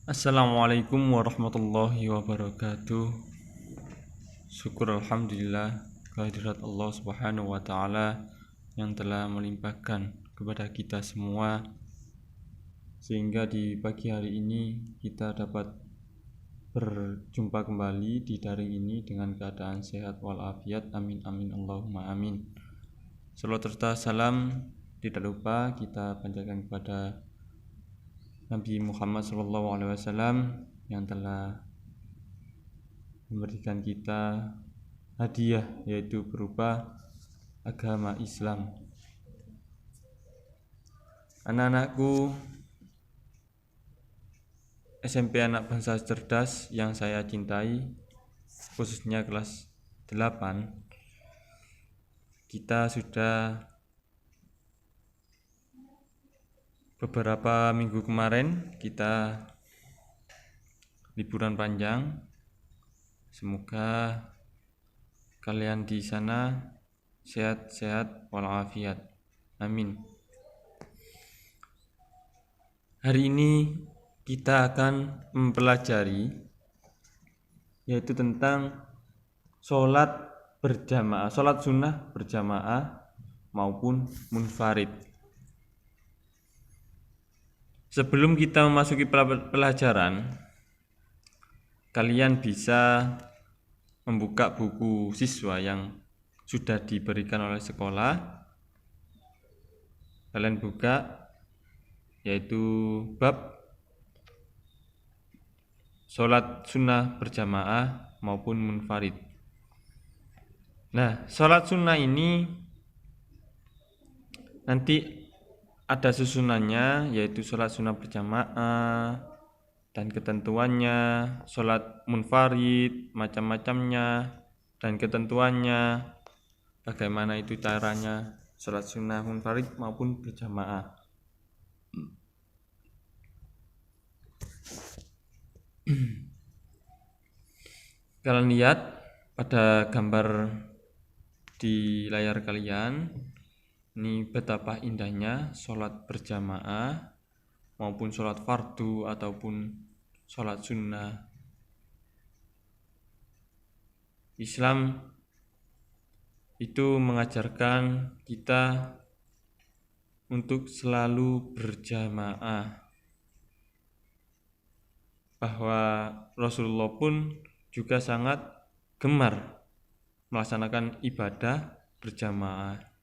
Assalamualaikum warahmatullahi wabarakatuh. Syukur alhamdulillah kehadirat Allah Subhanahu wa taala yang telah melimpahkan kepada kita semua sehingga di pagi hari ini kita dapat berjumpa kembali di daring ini dengan keadaan sehat walafiat. Amin amin Allahumma amin. Salawat serta salam tidak lupa kita panjatkan kepada Nabi Muhammad SAW yang telah memberikan kita hadiah, yaitu berupa agama Islam. Anak-anakku SMP Anak Bangsa Cerdas yang saya cintai, khususnya kelas 8, kita sudah beberapa minggu kemarin kita liburan panjang. Semoga kalian di sana sehat-sehat walafiat. Amin. Hari ini kita akan mempelajari yaitu tentang sholat berjamaah, sholat sunnah berjamaah maupun munfarid. Sebelum kita memasuki pelajaran, kalian bisa membuka buku siswa yang sudah diberikan oleh sekolah. Kalian buka yaitu bab sholat sunnah berjamaah maupun munfarid. Nah, sholat sunnah ini nanti ada susunannya, yaitu sholat sunnah berjamaah dan ketentuannya, sholat munfarid macam-macamnya dan ketentuannya, bagaimana itu caranya sholat sunnah munfarid maupun berjamaah. Kalian lihat pada gambar di layar kalian, ini betapa indahnya sholat berjamaah maupun sholat fardu ataupun sholat sunnah. Islam itu mengajarkan kita untuk selalu berjamaah, bahwa Rasulullah pun juga sangat gemar melaksanakan ibadah berjamaah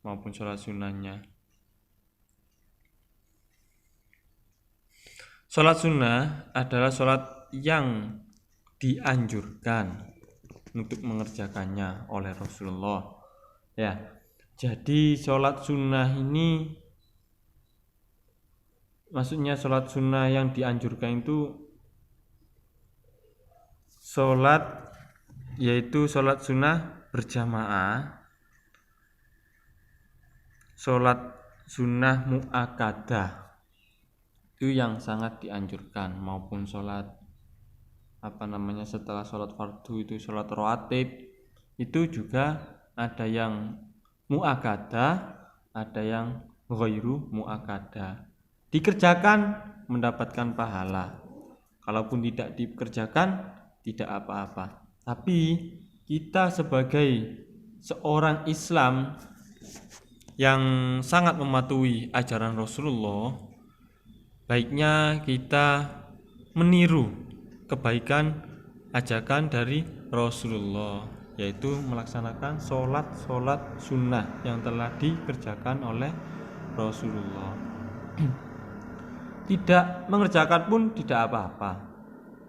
maupun sholat sunnahnya. Sholat sunnah adalah sholat yang dianjurkan untuk mengerjakannya oleh Rasulullah. Ya, jadi sholat sunnah ini, maksudnya sholat sunnah yang dianjurkan itu sholat, yaitu sholat sunnah berjamaah, sholat sunnah mu'akkadah itu yang sangat dianjurkan, maupun sholat setelah sholat fardu itu sholat rawatib, itu juga ada yang mu'akkadah, ada yang ghairu mu'akkadah. Dikerjakan mendapatkan pahala, kalaupun tidak dikerjakan tidak apa-apa. Tapi kita sebagai seorang Islam yang sangat mematuhi ajaran Rasulullah, baiknya kita meniru kebaikan ajakan dari Rasulullah, yaitu melaksanakan sholat sunnah yang telah dikerjakan oleh Rasulullah. Tidak mengerjakan pun tidak apa-apa,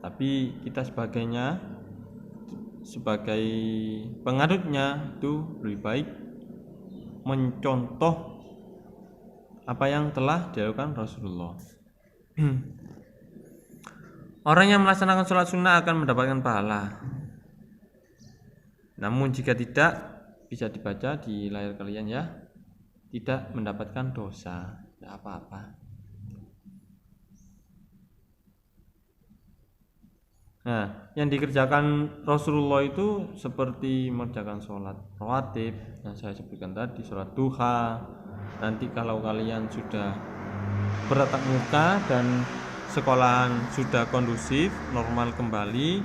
tapi kita sebagai pengadutnya itu lebih baik mencontoh apa yang telah dilakukan Rasulullah. Orang yang melaksanakan sholat sunnah akan mendapatkan pahala. Namun jika tidak, bisa dibaca di layar kalian ya, tidak mendapatkan dosa, tidak apa-apa. Nah, yang dikerjakan Rasulullah itu seperti mengerjakan sholat rawatib yang saya sebutkan tadi, sholat duha. Nanti kalau kalian sudah bertatap muka dan sekolahan sudah kondusif, normal kembali.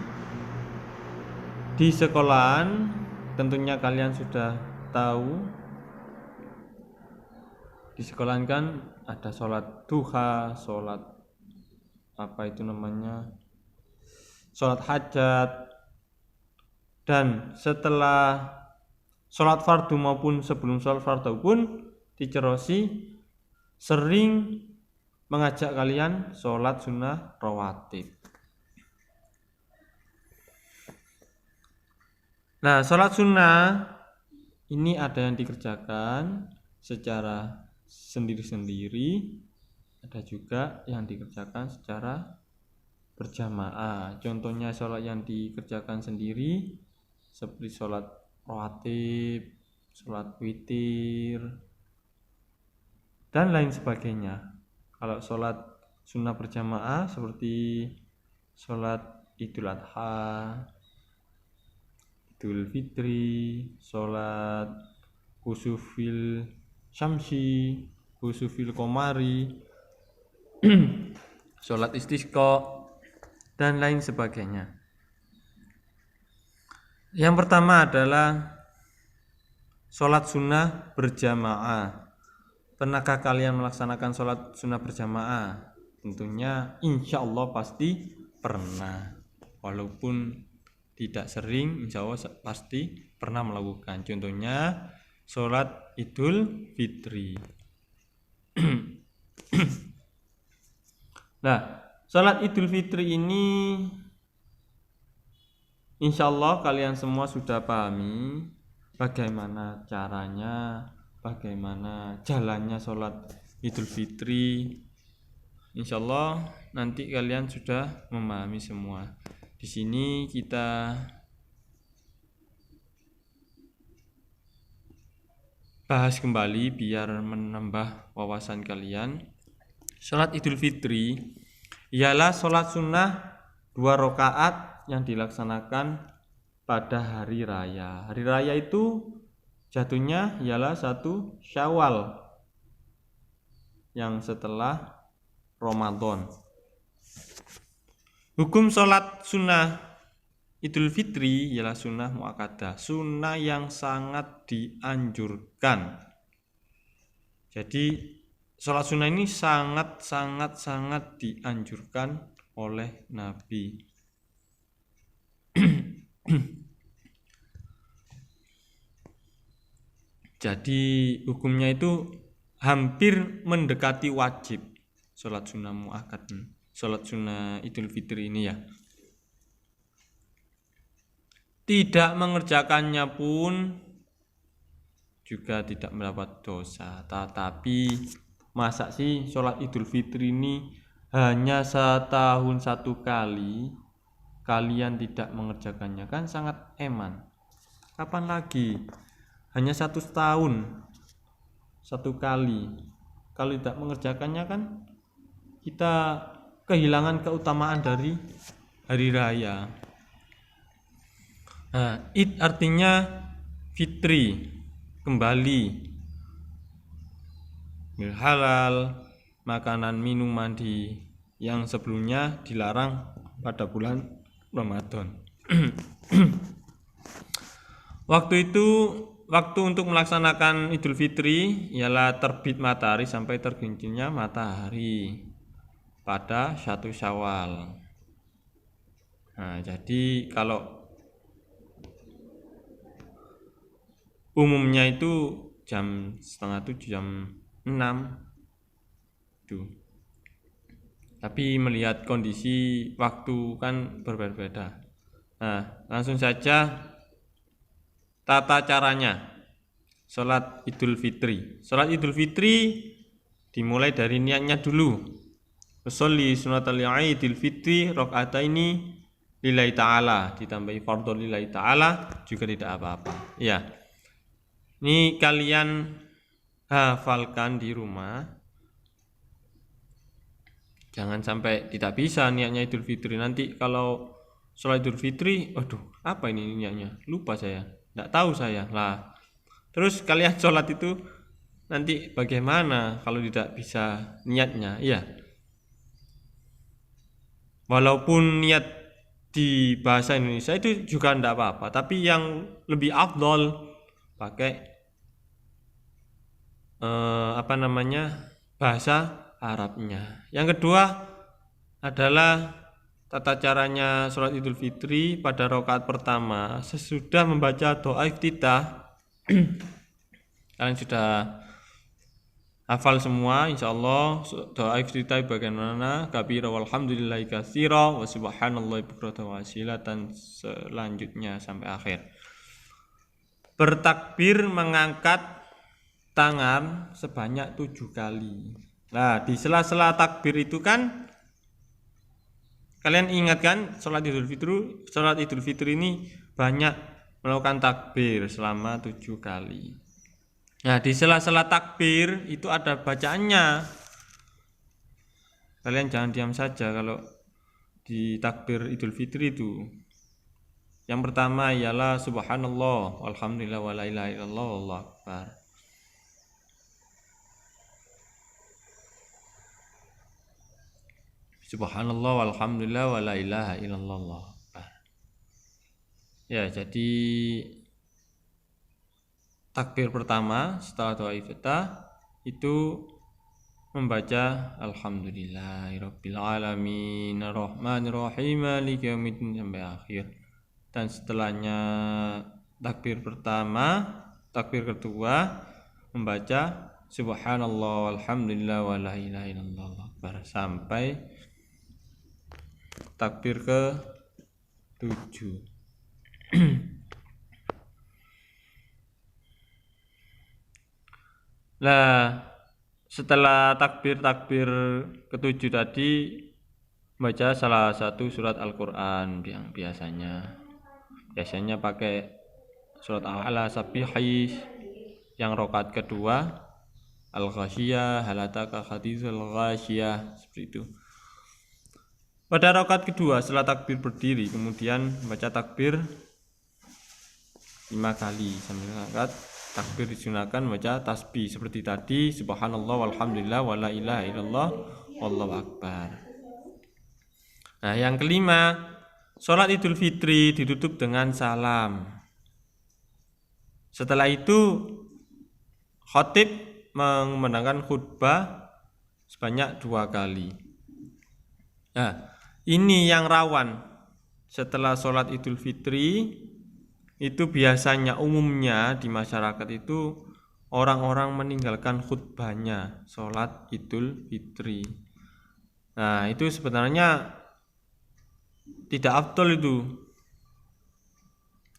Di sekolahan tentunya kalian sudah tahu, di sekolahan kan ada sholat duha, sholat sholat hajat, dan setelah sholat fardu maupun sebelum sholat fardu pun dicerosi sering mengajak kalian sholat sunnah rawatib. Nah, sholat sunnah ini ada yang dikerjakan secara sendiri-sendiri, ada juga yang dikerjakan secara berjamaah. Contohnya sholat yang dikerjakan sendiri seperti sholat rawatib, sholat witir, dan lain sebagainya. Kalau sholat sunnah berjamaah seperti sholat Idul Adha, Idul Fitri, sholat kusufil syamsi, kusufil komari, sholat istisqa, dan lain sebagainya. Yang pertama adalah sholat sunnah berjamaah. Pernahkah kalian melaksanakan sholat sunnah berjamaah? Tentunya insya Allah pasti pernah. Walaupun tidak sering, insya Allah pasti pernah melakukan. Contohnya sholat Idul Fitri. Nah, sholat Idul Fitri ini insya Allah kalian semua sudah pahami bagaimana caranya, bagaimana jalannya sholat Idul Fitri. Insya Allah nanti kalian sudah memahami semua. Di sini kita bahas kembali biar menambah wawasan kalian. Sholat Idul Fitri ialah sholat sunnah 2 rakaat yang dilaksanakan pada hari raya. Hari raya itu jatuhnya ialah 1 Syawal yang setelah Ramadan. Hukum sholat sunnah Idul Fitri ialah sunnah muakkadah, sunnah yang sangat dianjurkan. Jadi sholat sunnah ini sangat dianjurkan oleh Nabi. Jadi hukumnya itu hampir mendekati wajib sholat sunnah muakkadah, sholat sunnah Idul Fitri ini ya. Tidak mengerjakannya pun juga tidak mendapat dosa. Tetapi masa sih sholat Idul Fitri ini hanya setahun 1 kali kalian tidak mengerjakannya? Kan sangat eman. Kapan lagi? Hanya 1 tahun 1 kali. Kalau tidak mengerjakannya kan kita kehilangan keutamaan dari hari raya. Nah, id artinya fitri, kembali, halal, makanan minuman yang sebelumnya dilarang pada bulan Ramadan. Waktu untuk melaksanakan Idul Fitri ialah terbit matahari sampai tergelincirnya matahari pada 1 Syawal. Nah, jadi kalau umumnya itu jam 6:30, jam 6 itu. Tapi melihat kondisi waktu kan berbeda-beda. Nah, langsung saja tata caranya sholat Idul Fitri. Sholat Idul Fitri dimulai dari niatnya dulu. Sholli sunatal Idul Fitri rakaataini lillahi ta'ala, ditambahi fardhu lillahi ta'ala juga tidak apa-apa. Ya. Ini kalian hafalkan di rumah. Jangan sampai tidak bisa niatnya Idul Fitri. Nanti kalau sholat Idul Fitri, aduh, apa ini niatnya? Lupa saya. Tidak tahu saya. Lah. Terus kalian sholat itu nanti bagaimana kalau tidak bisa niatnya? Iya. Walaupun niat di bahasa Indonesia itu juga tidak apa-apa, tapi yang lebih afdol pakai bahasa Arabnya. Yang kedua adalah tata caranya sholat Idul Fitri pada rakaat pertama sesudah membaca doa iftitah. Kalian sudah hafal semua insyaallah doa iftitah bagaimana, kabira walhamdulillahi katsira wa subhanallahi bukratan wa asilatan, selanjutnya sampai akhir. Bertakbir mengangkat tangan sebanyak 7 kali. Nah, di sela-sela takbir itu kan kalian ingat kan sholat Idul Fitri ini banyak melakukan takbir selama 7 kali. Nah, di sela-sela takbir itu ada bacaannya. Kalian jangan diam saja kalau di takbir Idul Fitri itu. Yang pertama ialah subhanallah walhamdulillah wala ilaha illallah wallahu akbar. Subhanallah walhamdulillah wala ilaha illallah wallahu akbar. Ya, jadi takbir pertama setelah doa iftitah itu membaca alhamdulillahirabbil alamin arrahmanir rahim maliki yaumiddin sampai akhir. Dan setelahnya takbir pertama, takbir kedua membaca subhanallah walhamdulillah wala ilaha illallah wallahu akbar sampai takbir ke 7. Nah, setelah takbir ke-7 tadi baca salah satu surat Al-Qur'an yang biasanya pakai surat Al-A'la, Sabbihi, yang rakaat kedua Al-Ghasyiyah, hal ataka haditsul ghasyiyah, seperti itu. Pada rakaat kedua setelah takbir berdiri kemudian baca takbir 5 kali sambil mengangkat. Takbir disunahkan baca tasbih seperti tadi, subhanallah walhamdulillah wala ilaha illallah wallahu akbar. Nah, yang kelima, sholat Idul Fitri ditutup dengan salam. Setelah itu khatib memandangkan khutbah sebanyak 2 kali. Nah, ini yang rawan setelah sholat Idul Fitri. Itu biasanya umumnya di masyarakat itu orang-orang meninggalkan khutbahnya sholat Idul Fitri. Nah, itu sebenarnya tidak afdol, itu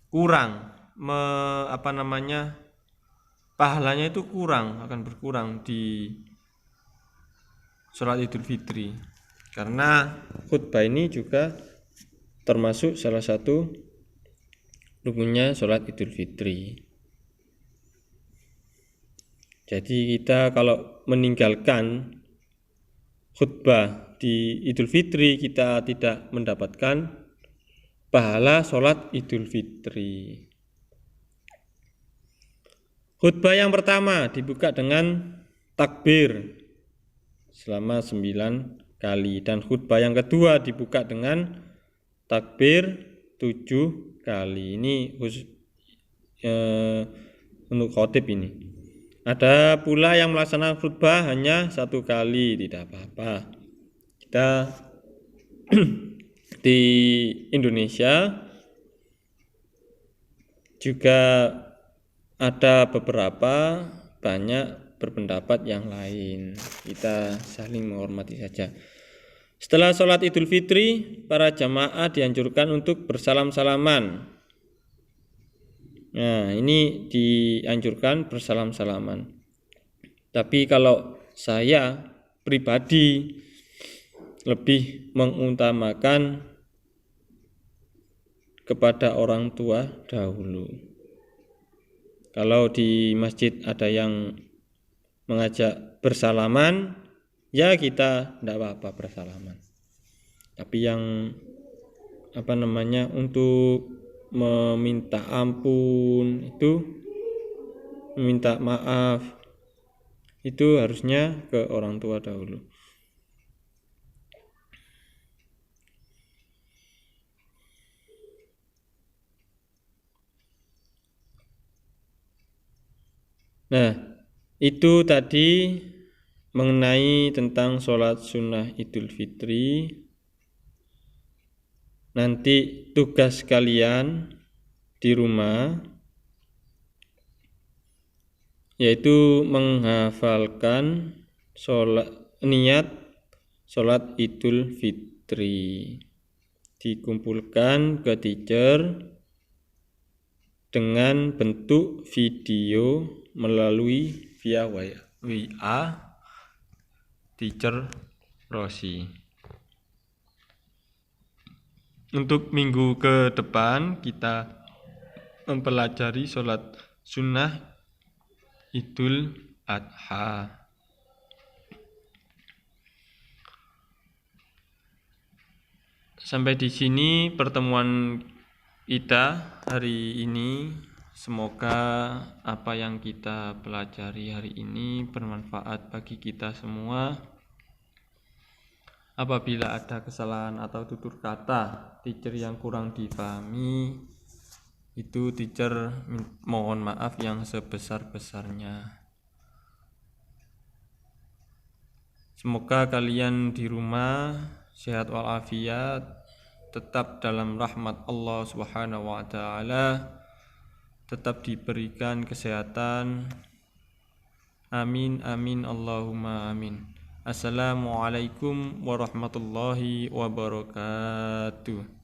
kurang pahalanya itu akan berkurang di sholat Idul Fitri, karena khutbah ini juga termasuk salah satu rukunnya sholat Idul Fitri. Jadi kita kalau meninggalkan khutbah di Idul Fitri, kita tidak mendapatkan pahala sholat Idul Fitri. Khutbah yang pertama dibuka dengan takbir selama 9 kali, dan khutbah yang kedua dibuka dengan takbir 7 kali. Ini khusus untuk khatib ini. Ada pula yang melaksanakan khutbah hanya 1 kali, tidak apa-apa. Kita di Indonesia juga ada beberapa banyak berpendapat yang lain. Kita saling menghormati saja. Setelah sholat Idul Fitri, para jamaah dianjurkan untuk bersalam-salaman. Nah, ini dianjurkan bersalam-salaman. Tapi kalau saya pribadi lebih mengutamakan kepada orang tua dahulu. Kalau di masjid ada yang mengajak bersalaman, ya kita tidak apa-apa bersalaman. Tapi yang untuk meminta ampun, itu meminta maaf, itu harusnya ke orang tua dahulu. Nah, itu tadi mengenai tentang sholat sunnah Idul Fitri. Nanti tugas kalian di rumah yaitu menghafalkan niat sholat Idul Fitri. Dikumpulkan ke teacher dengan bentuk video melalui via WA teacher Rosi. Untuk minggu ke depan kita mempelajari sholat sunnah Idul Adha. Sampai di sini pertemuan kita hari ini. Semoga apa yang kita pelajari hari ini bermanfaat bagi kita semua. Apabila ada kesalahan atau tutur kata teacher yang kurang dipahami, itu teacher mohon maaf yang sebesar-besarnya. Semoga kalian di rumah sehat walafiat, tetap dalam rahmat Allah Subhanahu wa taala, tetap diberikan kesehatan. Amin amin Allahumma amin. Assalamualaikum warahmatullahi wabarakatuh.